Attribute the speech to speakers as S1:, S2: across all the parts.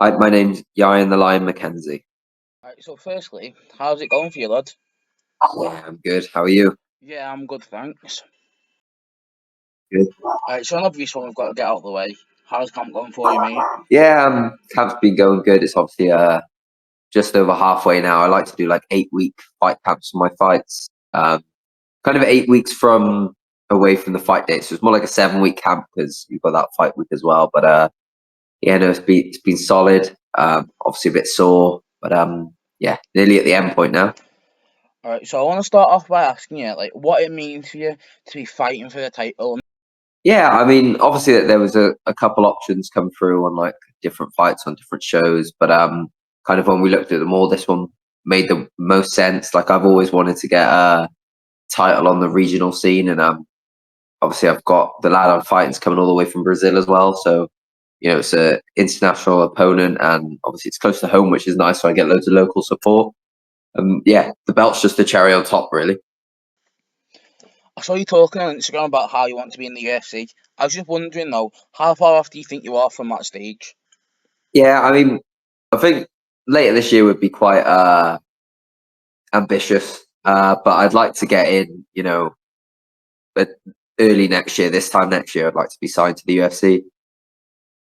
S1: My name's Ieuan the Lion Mackenzie.
S2: Right, so firstly, how's it going for you, lad?
S1: Yeah, I'm good. How are you?
S2: Yeah, I'm good, thanks.
S1: Good.
S2: Right, so an obvious one we've got to get out of the way. How's camp going for you, mate?
S1: Yeah, camp's been going good. It's obviously just over halfway now. I like to do like 8 week fight camps for my fights. Kind of 8 weeks from away from the fight date, so it's more like a 7 week camp because you've got that fight week as well. But yeah, no, it's been solid. Obviously a bit sore, but yeah, nearly at the end point now.
S2: Alright, so I want to start off by asking you, like, what it means for you to be fighting for the title.
S1: Yeah, I mean, obviously there was a couple options come through on like different fights on different shows, but kind of when we looked at them all, this one made the most sense. Like I've always wanted to get a title on the regional scene, and obviously I've got the lad I'm fighting's coming all the way from Brazil as well, so it's a international opponent, and obviously it's close to home, which is nice. So I get loads of local support. Yeah, the belt's just the cherry on top, really.
S2: I saw you talking on Instagram about how you want to be in the UFC. I was just wondering, though, how far off do you think you are from that stage?
S1: Yeah, I mean, I think later this year would be quite ambitious, but I'd like to get in, but early next year, this time next year, I'd like to be signed to the UFC.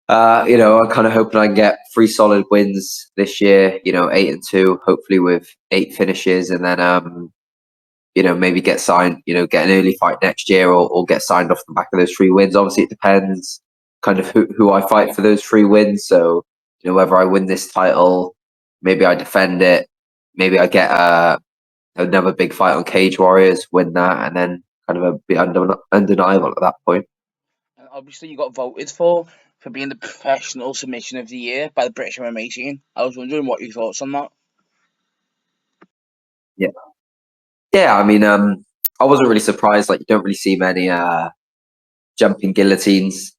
S1: I'm kind of hoping I can get 3 solid wins this year, 8-2, hopefully with 8 finishes, and then, maybe get signed, get an early fight next year, or get signed off the back of those 3 wins. Obviously, it depends kind of who I fight for those 3 wins. So, whether I win this title, maybe I defend it, maybe I get another big fight on Cage Warriors, win that, and then kind of be undeniable at that point.
S2: And obviously, you got voted for being the professional submission of the year by the British MMA scene. I was wondering what your thoughts on that.
S1: Yeah, yeah. I mean, I wasn't really surprised. Like, you don't really see many jumping guillotines.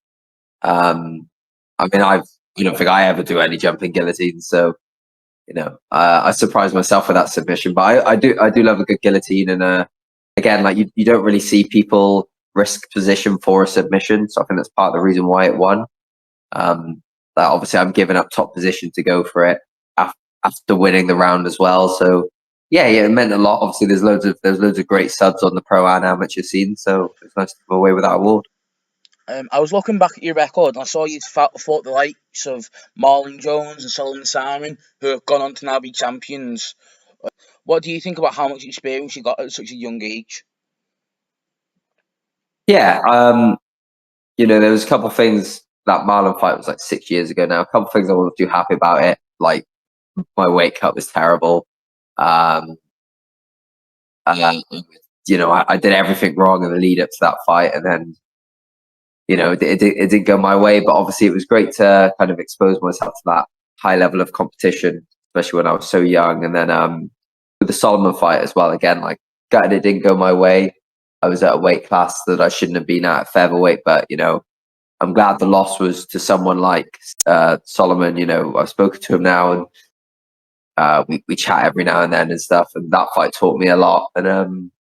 S1: I mean, I don't think I ever do any jumping guillotines, so I surprised myself with that submission. But I do love a good guillotine, and again, like you don't really see people risk position for a submission, so I think that's part of the reason why it won. That obviously I'm giving up top position to go for it after winning the round as well. So yeah, it meant a lot. Obviously, there's loads of great subs on the pro and amateur scene, so it's nice to come away with that award.
S2: I was looking back at your record and I saw you'd fought the likes of Marlon Jones and Solomon Simon, who have gone on to now be champions. What do you think about how much experience you got at such a young age?
S1: Yeah, there was a couple of things. That Marlon fight was like 6 years ago now. A couple of things I wasn't too happy about it. Like my weight cut was terrible. Um, and, I did everything wrong in the lead up to that fight, and then it didn't go my way. But obviously, it was great to kind of expose myself to that high level of competition, especially when I was so young. And then with the Solomon fight as well, again, like gutted it didn't go my way. I was at a weight class that I shouldn't have been at featherweight, but I'm glad the loss was to someone like Solomon. I've spoken to him now, and we chat every now and then and stuff. And that fight taught me a lot. And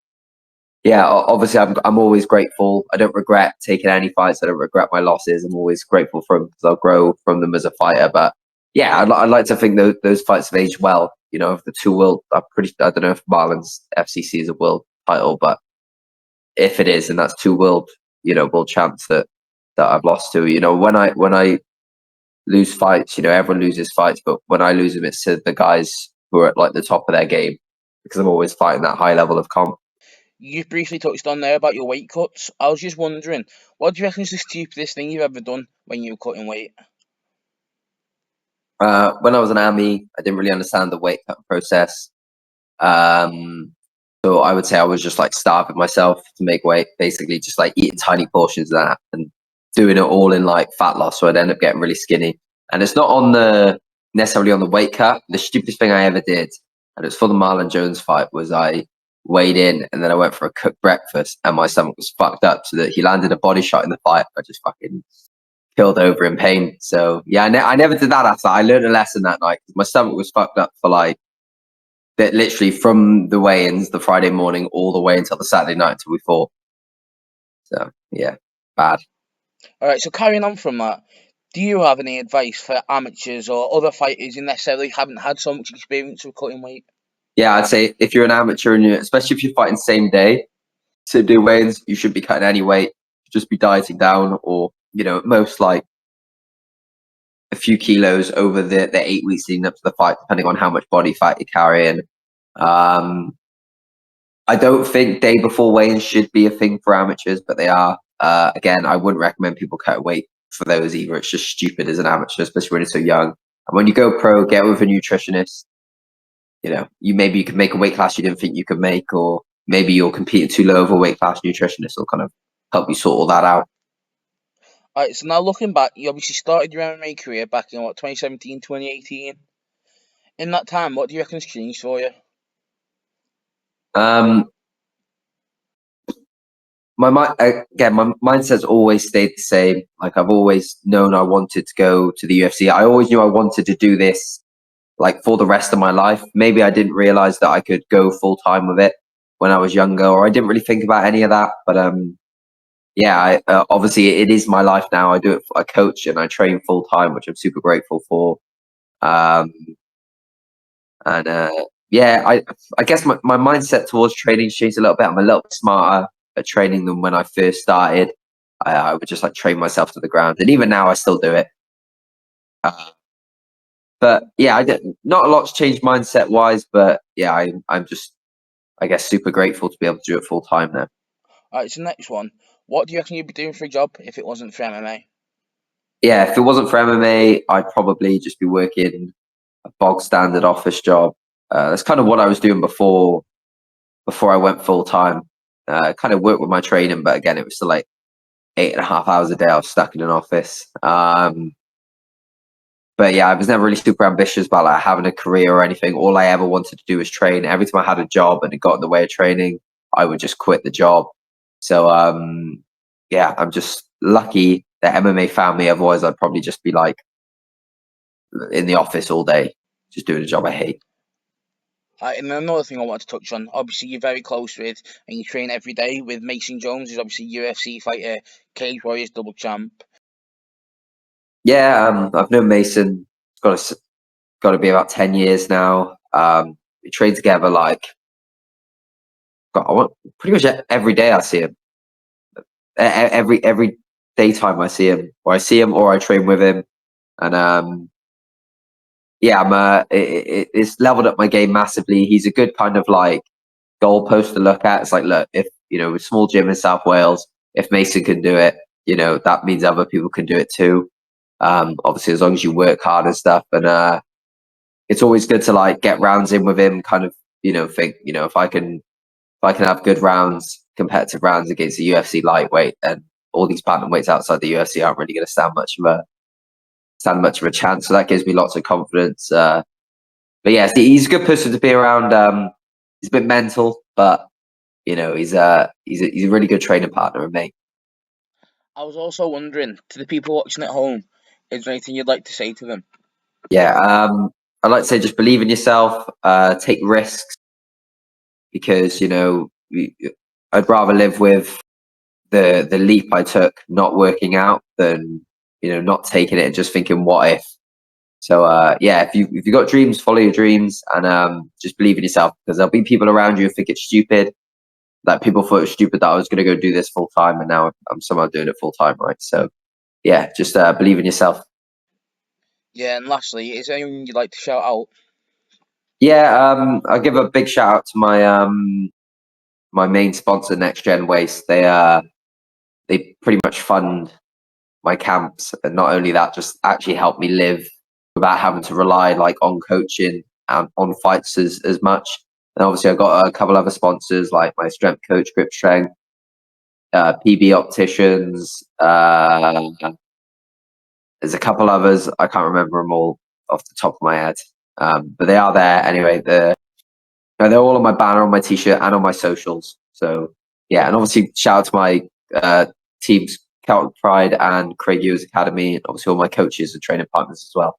S1: yeah, obviously, I'm always grateful. I don't regret taking any fights. I don't regret my losses. I'm always grateful for them because I'll grow from them as a fighter. But yeah, I'd like to think those fights have aged well. If the two world, I don't know if Marlon's FCC is a world title, but if it is, and that's two world champs that I've lost to. When I lose fights, everyone loses fights, but when I lose them, it's to the guys who are at like the top of their game because I'm always fighting that high level of comp.
S2: You briefly touched on there about your weight cuts. I was just wondering, what do you reckon is the stupidest thing you've ever done when you were cutting weight?
S1: When I was in army, I didn't really understand the weight cutting process. Um, so I would say I was just like starving myself to make weight, basically just like eating tiny portions of that and doing it all in like fat loss. So I'd end up getting really skinny. And it's not necessarily on the weight cut. The stupidest thing I ever did, and it's for the Marlon Jones fight, was I weighed in and then I went for a cooked breakfast and my stomach was fucked up so that he landed a body shot in the fight. I just fucking killed over in pain. So yeah, I never did that after. I learned a lesson that night. My stomach was fucked up for like that, literally from the weigh-ins the Friday morning all the way until the Saturday night until we fought. So yeah, bad.
S2: All right, so carrying on from that, Do you have any advice for amateurs or other fighters who necessarily haven't had so much experience with cutting weight?
S1: Yeah, I'd say if you're an amateur and especially if you're fighting same day, to do weigh-ins, you shouldn't be cutting any weight. Just be dieting down, or at most like a few kilos over the 8 weeks leading up to the fight, depending on how much body fat you're carrying. Um, I don't think day before weigh-ins should be a thing for amateurs, but they are. Again, I wouldn't recommend people cut weight for those either. It's just stupid as an amateur, especially when you're so young. And when you go pro, get with a nutritionist. You can make a weight class you didn't think you could make, or maybe you're competing too low of a weight class. Nutritionist will kind of help you sort all that out.
S2: All right, so now looking back, you obviously started your MMA career back in 2017, 2018. In that time, what do you reckon has changed for you?
S1: Um, my mindset's always stayed the same. Like, I've always known I wanted to go to the UFC. I always knew I wanted to do this like for the rest of my life. Maybe I didn't realize that I could go full time with it when I was younger, or I didn't really think about any of that. But yeah, obviously it is my life now. I coach and I train full time, which I'm super grateful for. Um, and yeah, I guess my mindset towards training changed a little bit. I'm a little bit smarter at training than when I first started. I would just like train myself to the ground, and even now I still do it. Uh, but yeah, not a lot's changed mindset wise, but yeah, I'm just, I guess, super grateful to be able to do it full time now.
S2: All right, so next one. What do you reckon you'd be doing for a job if it wasn't for MMA?
S1: Yeah, if it wasn't for MMA, I'd probably just be working a bog standard office job. That's kind of what I was doing before I went full time. Kind of worked with my training, but again, it was still like 8.5 hours a day. I was stuck in an office. But yeah, I was never really super ambitious about like having a career or anything. All I ever wanted to do was train. Every time I had a job and it got in the way of training, I would just quit the job. So yeah, I'm just lucky that MMA found me. Otherwise, I'd probably just be like in the office all day, just doing a job I hate.
S2: And another thing I want to touch on, obviously you're very close with and you train every day with Mason Jones, who's obviously UFC fighter, Cage Warriors double champ.
S1: Yeah, I've known Mason. It's got to be about 10 years now. We train together like God, I want pretty much every day. I see him. Every daytime I see him, or I see him, or I train with him, and yeah, it's leveled up my game massively. He's a good kind of like goalpost to look at. It's like, look, if with small gym in South Wales, if Mason can do it, that means other people can do it too. Obviously, as long as you work hard and stuff, and it's always good to like get rounds in with him. Kind of, think if I can have good rounds, competitive rounds against a UFC lightweight, then all these bantamweights outside the UFC aren't really going to stand much of a chance. So that gives me lots of confidence. But yeah, he's a good person to be around. He's a bit mental, but he's a really good training partner of me.
S2: I was also wondering, to the people watching at home, is there anything you'd like to say to them?
S1: Yeah, I'd like to say just believe in yourself, take risks, because I'd rather live with the leap I took not working out than not taking it and just thinking what if. So yeah, if you got dreams, follow your dreams, and just believe in yourself, because there'll be people around you who think it's stupid. Like, people thought it was stupid that I was going to go do this full time, and now I'm somehow doing it full time, right? So yeah, just believe in yourself.
S2: Yeah, and lastly, is there anyone you'd like to shout out?
S1: Yeah, I'll give a big shout out to my main sponsor, Next Gen Waste. They pretty much fund my camps, and not only that, just actually help me live without having to rely like on coaching and on fights as much. And obviously I've got a couple other sponsors like my strength coach, Grip Strength, PB Opticians. There's a couple others, I can't remember them all off the top of my head, but they are there anyway. They're all on my banner, on my t-shirt, and on my socials. So yeah, and obviously shout out to my teams, Celtic Pride and Craig Hughes Academy, and obviously all my coaches and training partners as well.